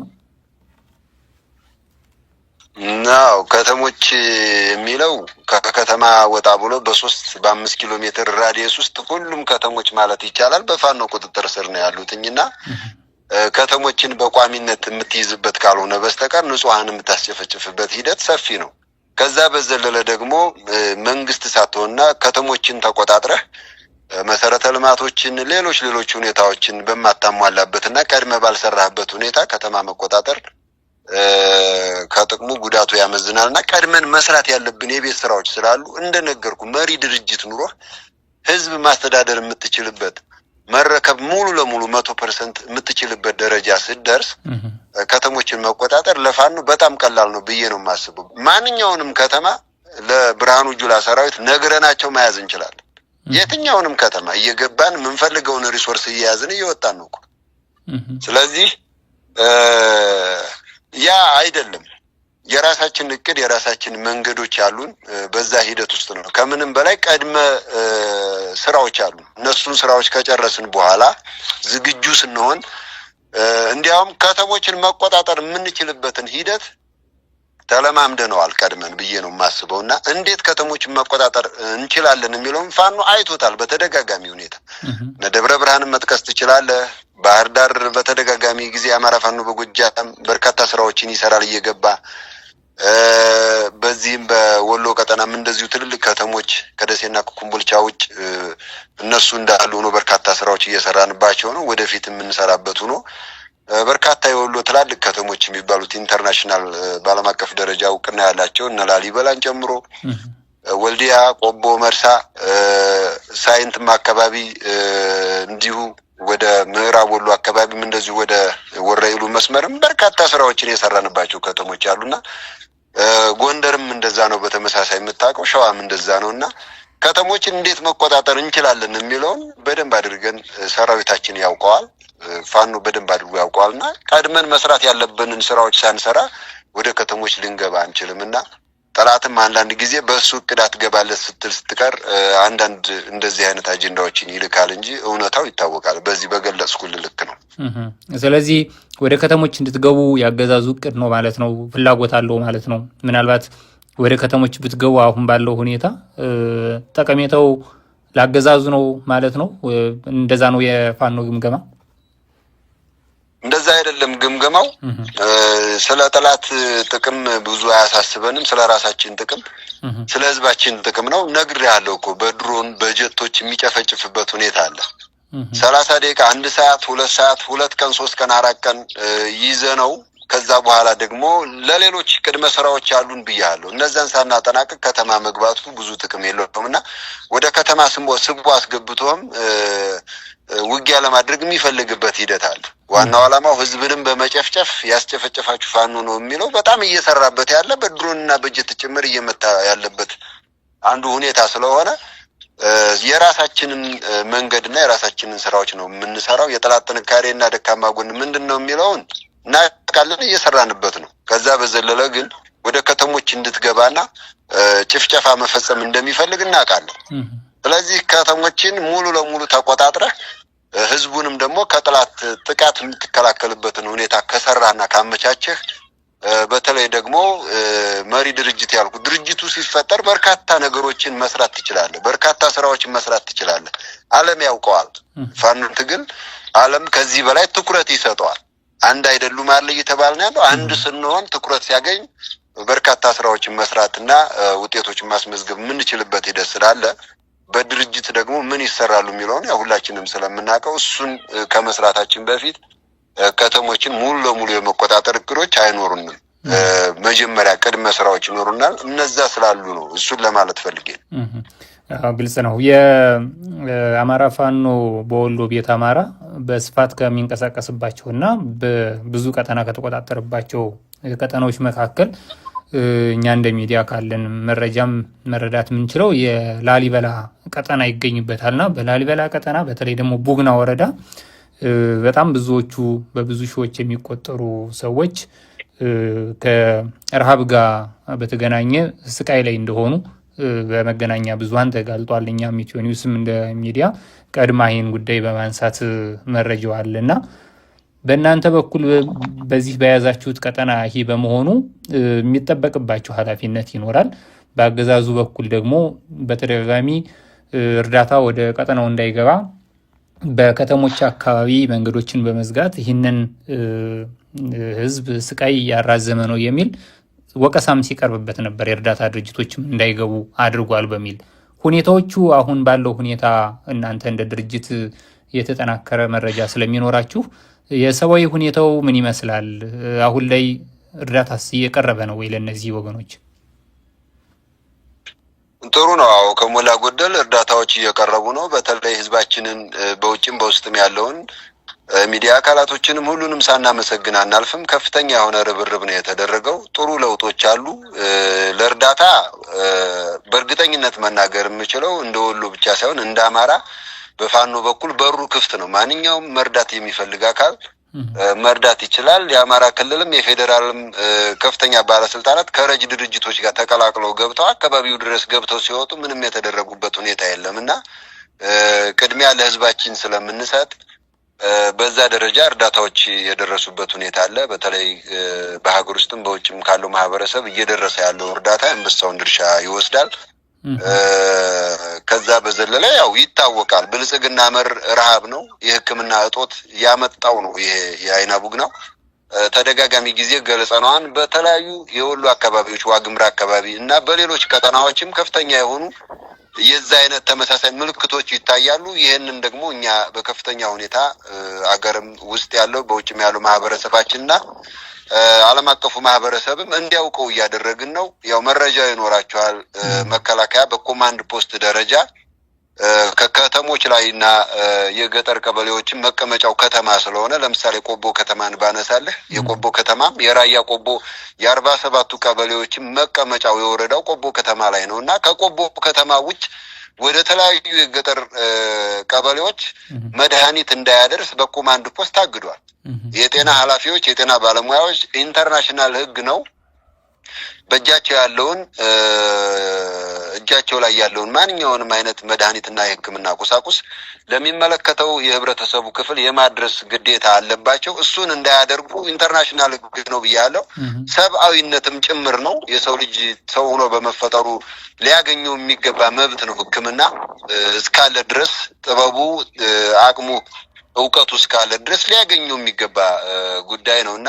ናው ከተሞች የሚለው ከከተማ ወጣ ብሎ በ3-5 ኪሎ ሜትር ራዲየስ ውስጥ ሁሉም ከተሞች ማለት ይቻላል በፋኖ ቁጥጥር ስር ነው ያሉትኝና ከተሞችን በቋሚነት የምትይዝበት ካልሆነ በስተቀር ንጹሃን የምታስጨፈጭፍበት ሂደት ሰፊ ነው። ከዛ በዘለለ ደግሞ መንግስት ሳትሆንና ከተሞችን ተቆጣጥረህ መሰረተ ልማቶችን ሌሎች ሁኔታዎችን በማታሟላበትና ቀድመ ባልሰራህበት ሁኔታ ከተማ መቆጣጠር ከጥቅሙ ጉዳቱ ያመዝናልና ቀድመን መስራት ያለብን የቤት ስራዎች ስላሉ እንደነገርኩ መሪ ድርጅት ኑሮ ህዝብ ማስተዳደር የምትችልበት መረከብ ሙሉ ለሙሉ 100% የምትችልበት ደረጃ ስትደርስ ከተሞችን መቆጣጠር ለፋኖ በጣም ቀላል ነው ብዬ ነው የማስበው። ማንኛውንም ከተማ ለብርሃኑ ጁላ ሰራዊት ነግረናቸው መያዝ እንችላለን። የትኛውንም ከተማ እየገባን የምንፈልገውን ሪሶርስ እየያዝን እየወጣን ነው እኮ። ስለዚህ ያ አይደለም የራሳችን እቅድ የራሳችን መንገዶች አሉን። በዛ ሂደት ውስጥ ነው ከምንም በላይ ቀድመ ስራዎች አሉ። እነሱን ስራዎች ከጨረስን በኋላ ዝግጁ ስንሆን እንዲያውም ከተሞችን መቆጣጠር የምንችልበትን ሂደት ተለማምደነዋል ቀድመን ብዬ ነው የማስበውና እንዴት ከተሞችን መቆጣጠር እንችላለን የሚለውን ፋኖ አይቶታል በተደጋጋሚ ሁኔታ። ደብረ ብርሃንን መጥቀስ ትችላለህ። ባህር ዳር በተደጋጋሚ ጊዜ አማራ ፋኖ በጎጃም በርካታ ስራዎችን ይሰራል እየገባ በዚህም በወሎ ቀጠናም እንደዚሁ ትልልቅ ከተሞች ከደሴና ከኮምቦልቻ ውጭ እነሱ እንዳሉ ሆኖ በርካታ ስራዎች እየሰራንባቸው ነው። ወደፊት የምንሰራበት ሆኖ በርካታ የወሎ ትላልቅ ከተሞች የሚባሉት ኢንተርናሽናል በዓለም አቀፍ ደረጃ እውቅና ያላቸው እነ ላሊበላን ጨምሮ ወልዲያ፣ ቆቦ፣ መርሳ፣ ሳይንትም አካባቢ እንዲሁ ወደ ምዕራብ ወሎ አካባቢም እንደዚሁ ወደ ወረኢሉ መስመርም በርካታ ስራዎችን የሰራንባቸው ከተሞች አሉና ጎንደርም እንደዛ ነው። በተመሳሳይ የምታውቀው ሸዋም እንደዛ ነውና ከተሞችን እንዴት መቆጣጠር እንችላለን የሚለውን በደንብ አድርገን ሰራዊታችን ያውቀዋል። ፋኖ በደንብ አድርጎ ያውቀዋልና ቀድመን መስራት ያለብንን ስራዎች ሳንሰራ ወደ ከተሞች ልንገባ አንችልምና ጠላትም አንዳንድ ጊዜ በእሱ እቅድ አትገባለት ስትቀር አንዳንድ እንደዚህ አይነት አጀንዳዎችን ይልካል እንጂ እውነታው ይታወቃል። በዚህ በገለጽኩልህ ልክ ነው። ስለዚህ ወደ ከተሞች እንድትገቡ ያገዛዙ እቅድ ነው ማለት ነው፣ ፍላጎት አለው ማለት ነው። ምናልባት ወደ ከተሞች ብትገቡ አሁን ባለው ሁኔታ ጠቀሜታው ላገዛዙ ነው ማለት ነው። እንደዛ ነው የፋኖ ግምገማ? እንደዛ አይደለም ግምገማው። ስለ ጠላት ጥቅም ብዙ አያሳስበንም። ስለ ራሳችን ጥቅም፣ ስለ ህዝባችን ጥቅም ነው። ነግሬሃለሁ እኮ በድሮን በጀቶች የሚጨፈጭፍበት ሁኔታ አለ። 30 ደቂቃ፣ 1 ሰዓት፣ 2 ሰዓት፣ 2 ቀን፣ 3 ቀን፣ 4 ቀን ይዘነው ከዛ በኋላ ደግሞ ለሌሎች ቅድመ ስራዎች አሉን ብያለሁ። እነዛን ሳናጠናቅቅ ከተማ መግባቱ ብዙ ጥቅም የለውምና ወደ ከተማ ስቦ አስገብቶም ውጊያ ለማድረግ የሚፈልግበት ሂደት አለ። ዋናው ዓላማው ህዝብንም በመጨፍጨፍ ያስጨፈጨፋችሁ ፋኖ ነው የሚለው በጣም እየሰራበት ያለ በድሮንና በጀት ጭምር እየመታ ያለበት አንዱ ሁኔታ ስለሆነ የራሳችንን መንገድና የራሳችንን ስራዎች ነው የምንሰራው። የጠላት ጥንካሬና ደካማ ጎን ምንድነው የሚለውን እናውቃለን፣ እየሰራንበት ነው። ከዛ በዘለለ ግን ወደ ከተሞች እንድትገባና ጭፍጨፋ መፈጸም እንደሚፈልግ እናውቃለን። ስለዚህ ከተሞችን ሙሉ ለሙሉ ተቆጣጥረህ ህዝቡንም ደግሞ ከጠላት ጥቃት የምትከላከልበትን ሁኔታ ከሰራና ካመቻቸህ በተለይ ደግሞ መሪ ድርጅት ያልኩ ድርጅቱ ሲፈጠር በርካታ ነገሮችን መስራት ትችላለህ። በርካታ ስራዎችን መስራት ትችላለህ። ዓለም ያውቀዋል። ፋኖን ትግል ዓለም ከዚህ በላይ ትኩረት ይሰጠዋል። አንድ አይደሉም አለ እየተባለ ነው ያለው። አንድ ስንሆን ትኩረት ሲያገኝ በርካታ ስራዎችን መስራትና ውጤቶችን ማስመዝገብ የምንችልበት ሂደት ስላለ በድርጅት ደግሞ ምን ይሰራሉ የሚለውን ያው ሁላችንም ስለምናውቀው እሱን ከመስራታችን በፊት ከተሞችን ሙሉ ለሙሉ የመቆጣጠር እቅዶች አይኖሩንም። መጀመሪያ ቅድመ ስራዎች ይኖሩናል። እነዛ ስላሉ ነው እሱን ለማለት ፈልጌ ነው። ግልጽ ነው። የአማራ ፋኖ በወሎ ቤት አማራ በስፋት ከሚንቀሳቀስባቸውና በብዙ ቀጠና ከተቆጣጠረባቸው ቀጠናዎች መካከል እኛ እንደ ሚዲያ ካለን መረጃም መረዳት የምንችለው የላሊበላ ቀጠና ይገኝበታልና በላሊበላ ቀጠና በተለይ ደግሞ ቡግና ወረዳ በጣም ብዙዎቹ በብዙ ሺዎች የሚቆጠሩ ሰዎች ከረሃብ ጋር በተገናኘ ስቃይ ላይ እንደሆኑ በመገናኛ ብዙሃን ተጋልጧል። እኛም ኢትዮ ኒውስም እንደ ሚዲያ ቀድማ ይህን ጉዳይ በማንሳት መረጃው አለና በእናንተ በኩል በዚህ በያዛችሁት ቀጠና ይሄ በመሆኑ የሚጠበቅባችሁ ኃላፊነት ይኖራል። በአገዛዙ በኩል ደግሞ በተደጋጋሚ እርዳታ ወደ ቀጠናው እንዳይገባ በከተሞች አካባቢ መንገዶችን በመዝጋት ይህንን ህዝብ ስቃይ ያራዘመ ነው የሚል ወቀሳም ሲቀርብበት ነበር። የእርዳታ ድርጅቶችም እንዳይገቡ አድርጓል በሚል ሁኔታዎቹ አሁን ባለው ሁኔታ እናንተ እንደ ድርጅት የተጠናከረ መረጃ ስለሚኖራችሁ የሰብአዊ ሁኔታው ምን ይመስላል? አሁን ላይ እርዳታስ እየቀረበ ነው ወይ ለእነዚህ ወገኖች? ጥሩ ነው። አዎ ከሞላ ጎደል እርዳታዎች እየቀረቡ ነው። በተለይ ህዝባችንን በውጭም በውስጥም ያለውን ሚዲያ አካላቶችንም ሁሉንም ሳናመሰግን አናልፍም። ከፍተኛ የሆነ ርብርብ ነው የተደረገው። ጥሩ ለውጦች አሉ። ለእርዳታ በእርግጠኝነት መናገር የምችለው እንደ ወሎ ብቻ ሳይሆን እንደ አማራ በፋኖ በኩል በሩ ክፍት ነው። ማንኛውም መርዳት የሚፈልግ አካል መርዳት ይችላል። የአማራ ክልልም የፌዴራልም ከፍተኛ ባለስልጣናት ከረጅ ድርጅቶች ጋር ተቀላቅለው ገብተው አካባቢው ድረስ ገብተው ሲወጡ ምንም የተደረጉበት ሁኔታ የለምና ቅድሚያ ለህዝባችን ስለምንሰጥ በዛ ደረጃ እርዳታዎች የደረሱበት ሁኔታ አለ። በተለይ በሀገር ውስጥም በውጭም ካለው ማህበረሰብ እየደረሰ ያለው እርዳታ አንበሳውን ድርሻ ይወስዳል። ከዛ በዘለለ ያው ይታወቃል ብልጽግና መር ረሃብ ነው፣ የሕክምና እጦት ያመጣው ነው። ይሄ የአይና ቡግናው ተደጋጋሚ ጊዜ ገለጸናን በተለያዩ የወሎ አካባቢዎች ዋግምራ አካባቢ እና በሌሎች ቀጠናዎችም ከፍተኛ የሆኑ የዛ አይነት ተመሳሳይ ምልክቶች ይታያሉ። ይህንን ደግሞ እኛ በከፍተኛ ሁኔታ አገርም ውስጥ ያለው በውጭም ያለው ማህበረሰባችንና ዓለም አቀፉ ማህበረሰብም እንዲያውቀው እያደረግን ነው። ያው መረጃ ይኖራቸዋል። መከላከያ በኮማንድ ፖስት ደረጃ ከከተሞች ላይና የገጠር ቀበሌዎችን መቀመጫው ከተማ ስለሆነ ለምሳሌ ቆቦ ከተማን ባነሳለህ የቆቦ ከተማም የራያ ቆቦ የ47ቱ ቀበሌዎችን መቀመጫው የወረዳው ቆቦ ከተማ ላይ ነውና ከቆቦ ከተማ ውጭ ወደ ተለያዩ የገጠር ቀበሌዎች መድኃኒት እንዳያደርስ በኮማንድ ፖስት ታግዷል። የጤና ኃላፊዎች የጤና ባለሙያዎች ኢንተርናሽናል ህግ ነው እጃቸው ላይ ያለውን ማንኛውንም አይነት መድኃኒትና የሕክምና ቁሳቁስ ለሚመለከተው የህብረተሰቡ ክፍል የማድረስ ግዴታ አለባቸው። እሱን እንዳያደርጉ ኢንተርናሽናል ህግ ነው ብያለሁ። ሰብአዊነትም ጭምር ነው። የሰው ልጅ ሰው ሆኖ በመፈጠሩ ሊያገኘው የሚገባ መብት ነው። ሕክምና እስካለ ድረስ ጥበቡ፣ አቅሙ፣ እውቀቱ እስካለ ድረስ ሊያገኘው የሚገባ ጉዳይ ነውና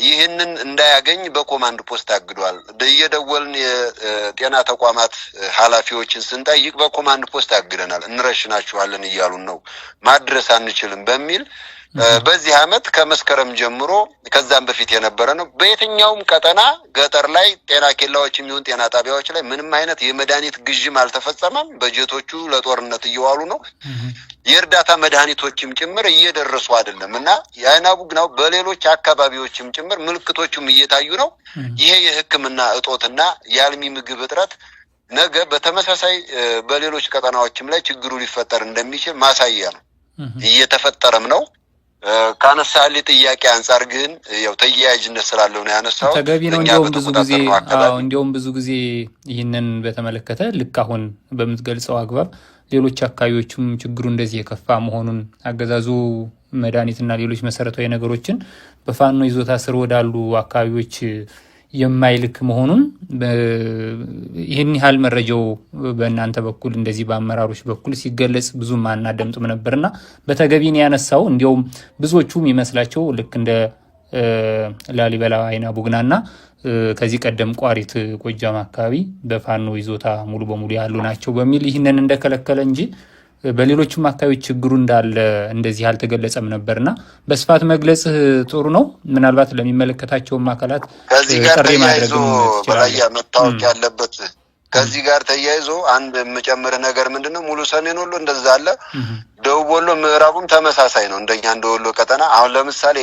ይህንን እንዳያገኝ በኮማንድ ፖስት አግዷል። እየደወልን የጤና ተቋማት ኃላፊዎችን ስንጠይቅ በኮማንድ ፖስት አግደናል፣ እንረሽናችኋለን እያሉን ነው፣ ማድረስ አንችልም በሚል በዚህ አመት ከመስከረም ጀምሮ ከዛም በፊት የነበረ ነው። በየትኛውም ቀጠና ገጠር ላይ ጤና ኬላዎችም ይሁን ጤና ጣቢያዎች ላይ ምንም አይነት የመድኃኒት ግዥም አልተፈጸመም። በጀቶቹ ለጦርነት እየዋሉ ነው። የእርዳታ መድኃኒቶችም ጭምር እየደረሱ አይደለም እና የአይናቡግናው በሌሎች አካባቢዎችም ጭምር ምልክቶቹም እየታዩ ነው። ይሄ የሕክምና እጦትና የአልሚ ምግብ እጥረት ነገ በተመሳሳይ በሌሎች ቀጠናዎችም ላይ ችግሩ ሊፈጠር እንደሚችል ማሳያ ነው፣ እየተፈጠረም ነው። ካነሳሊ ጥያቄ አንፃር ግን ያው ተያያዥነት ስላለው ነው ያነሳው። ተገቢ ነው። እንዲያውም ብዙ ጊዜ ይህንን በተመለከተ ልክ አሁን በምትገልጸው አግባብ ሌሎች አካባቢዎችም ችግሩ እንደዚህ የከፋ መሆኑን አገዛዙ መድኃኒትና ሌሎች መሰረታዊ ነገሮችን በፋኖ ይዞታ ስር ወዳሉ አካባቢዎች የማይልክ መሆኑን ይህን ያህል መረጃው በእናንተ በኩል እንደዚህ በአመራሮች በኩል ሲገለጽ ብዙም አናደምጥም ነበርና በተገቢን ያነሳው። እንዲያውም ብዙዎቹም ይመስላቸው ልክ እንደ ላሊበላ አይናቡግናና ከዚህ ቀደም ቋሪት ጎጃም አካባቢ በፋኖ ይዞታ ሙሉ በሙሉ ያሉ ናቸው በሚል ይህንን እንደከለከለ እንጂ በሌሎችም አካባቢዎች ችግሩ እንዳለ እንደዚህ አልተገለጸም ነበርና በስፋት መግለጽ ጥሩ ነው። ምናልባት ለሚመለከታቸውም አካላት ከዚህ ጋር ተያይዞ በላይ መታወቅ ያለበት ከዚህ ጋር ተያይዞ አንድ የምጨምር ነገር ምንድነው፣ ሙሉ ሰሜን ወሎ እንደዛ አለ፣ ደቡብ ወሎ ምዕራቡም ተመሳሳይ ነው። እንደኛ እንደ ወሎ ቀጠና አሁን ለምሳሌ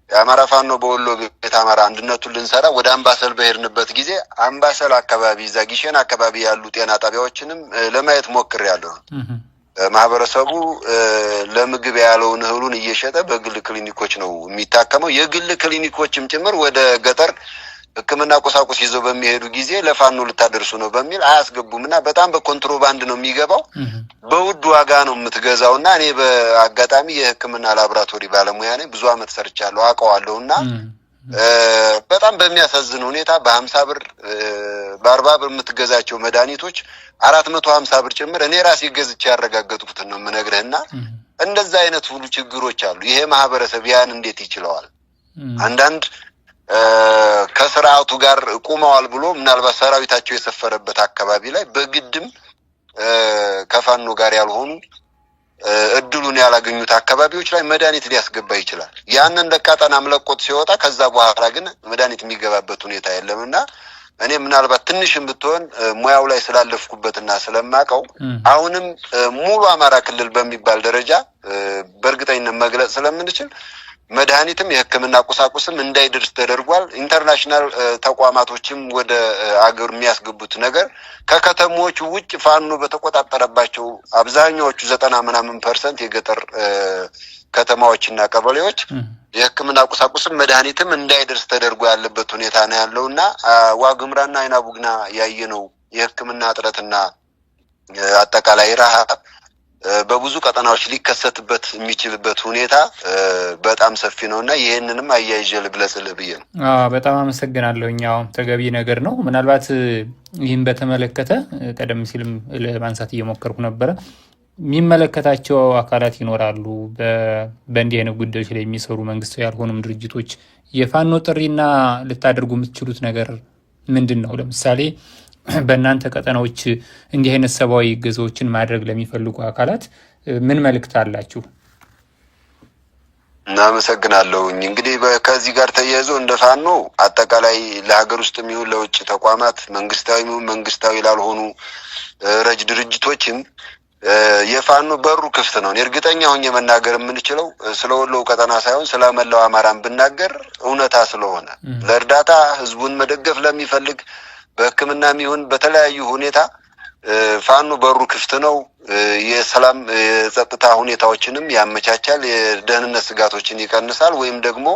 የአማራ ፋኖ በወሎ ቤት አማራ አንድነቱን ልንሰራ ወደ አምባሰል በሄድንበት ጊዜ አምባሰል አካባቢ እዛ ጊሸን አካባቢ ያሉ ጤና ጣቢያዎችንም ለማየት ሞክሬያለሁ። ማህበረሰቡ ለምግብ ያለውን እህሉን እየሸጠ በግል ክሊኒኮች ነው የሚታከመው። የግል ክሊኒኮችም ጭምር ወደ ገጠር ሕክምና ቁሳቁስ ይዘው በሚሄዱ ጊዜ ለፋኖ ልታደርሱ ነው በሚል አያስገቡም እና በጣም በኮንትሮባንድ ነው የሚገባው። በውድ ዋጋ ነው የምትገዛው እና እኔ በአጋጣሚ የሕክምና ላቦራቶሪ ባለሙያ ነኝ፣ ብዙ አመት ሰርቻለሁ፣ አውቀዋለሁ እና በጣም በሚያሳዝን ሁኔታ በ50 ብር በ40 ብር የምትገዛቸው መድኃኒቶች 450 ብር ጭምር እኔ ራሴ ገዝቼ ያረጋገጥኩትን ነው የምነግርህና እንደዛ አይነት ሁሉ ችግሮች አሉ። ይሄ ማህበረሰብ ያን እንዴት ይችለዋል? አንዳንድ ከስርዓቱ ጋር ቁመዋል ብሎ ምናልባት ሰራዊታቸው የሰፈረበት አካባቢ ላይ በግድም ከፋኖ ጋር ያልሆኑ እድሉን ያላገኙት አካባቢዎች ላይ መድኃኒት ሊያስገባ ይችላል። ያንን ለቃጠና ምለቆት ሲወጣ ከዛ በኋላ ግን መድኃኒት የሚገባበት ሁኔታ የለምና እኔ ምናልባት ትንሽም ብትሆን ሙያው ላይ ስላለፍኩበትና ስለማቀው አሁንም ሙሉ አማራ ክልል በሚባል ደረጃ በእርግጠኝነት መግለጽ ስለምንችል መድኃኒትም የሕክምና ቁሳቁስም እንዳይደርስ ተደርጓል። ኢንተርናሽናል ተቋማቶችም ወደ አገር የሚያስገቡት ነገር ከከተሞች ውጭ ፋኖ በተቆጣጠረባቸው አብዛኛዎቹ 90% የገጠር ከተማዎችና ቀበሌዎች የሕክምና ቁሳቁስም መድኃኒትም እንዳይደርስ ተደርጎ ያለበት ሁኔታ ነው ያለውና ዋግምራና አይናቡግና ያየነው የሕክምና እጥረትና አጠቃላይ ረሃብ በብዙ ቀጠናዎች ሊከሰትበት የሚችልበት ሁኔታ በጣም ሰፊ ነውና ይሄንንም አያይዤ ልግለጽልህ ብዬ ነው። በጣም አመሰግናለሁ። ያው ተገቢ ነገር ነው። ምናልባት ይህን በተመለከተ ቀደም ሲልም ለማንሳት እየሞከርኩ ነበረ። የሚመለከታቸው አካላት ይኖራሉ። በእንዲህ አይነት ጉዳዮች ላይ የሚሰሩ መንግስታዊ ያልሆኑም ድርጅቶች የፋኖ ጥሪና ልታደርጉ የምትችሉት ነገር ምንድን ነው? ለምሳሌ በእናንተ ቀጠናዎች እንዲህ አይነት ሰብአዊ እገዛዎችን ማድረግ ለሚፈልጉ አካላት ምን መልእክት አላችሁ? እናመሰግናለሁኝ። እንግዲህ ከዚህ ጋር ተያይዞ እንደ ፋኖ አጠቃላይ ለሀገር ውስጥ የሚሆን ለውጭ ተቋማት መንግስታዊ የሚሆን መንግስታዊ ላልሆኑ ረጅ ድርጅቶችም የፋኖ በሩ ክፍት ነው። እርግጠኛ ሆኜ መናገር የምንችለው ስለ ወሎ ቀጠና ሳይሆን ስለ መላው አማራን ብናገር እውነታ ስለሆነ ለእርዳታ ህዝቡን መደገፍ ለሚፈልግ በሕክምናም ይሁን በተለያዩ ሁኔታ ፋኖ በሩ ክፍት ነው። የሰላም የጸጥታ ሁኔታዎችንም ያመቻቻል፣ የደህንነት ስጋቶችን ይቀንሳል፣ ወይም ደግሞ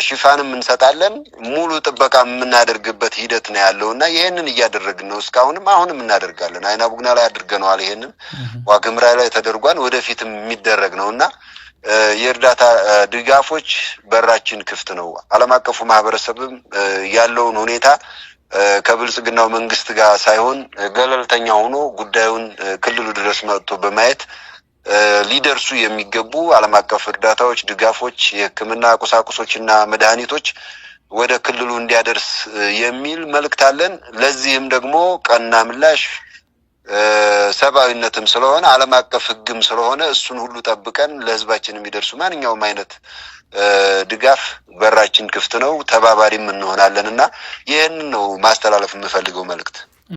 ሽፋንም እንሰጣለን፣ ሙሉ ጥበቃ የምናደርግበት ሂደት ነው ያለው እና ይሄንን እያደረግን ነው። እስካሁንም አሁንም እናደርጋለን። አይና ቡግና ላይ አድርገነዋል። ይሄንን ዋግምራ ላይ ተደርጓል፣ ወደፊትም የሚደረግ ነው እና የእርዳታ ድጋፎች በራችን ክፍት ነው። ዓለም አቀፉ ማህበረሰብም ያለውን ሁኔታ ከብልጽግናው መንግስት ጋር ሳይሆን ገለልተኛ ሆኖ ጉዳዩን ክልሉ ድረስ መጥቶ በማየት ሊደርሱ የሚገቡ ዓለም አቀፍ እርዳታዎች፣ ድጋፎች፣ የሕክምና ቁሳቁሶችና መድኃኒቶች ወደ ክልሉ እንዲያደርስ የሚል መልእክት አለን። ለዚህም ደግሞ ቀና ምላሽ ሰብአዊነትም ስለሆነ ዓለም አቀፍ ሕግም ስለሆነ እሱን ሁሉ ጠብቀን ለህዝባችን የሚደርሱ ማንኛውም አይነት ድጋፍ በራችን ክፍት ነው። ተባባሪም እንሆናለን እና ይህንን ነው ማስተላለፍ የምፈልገው መልእክት።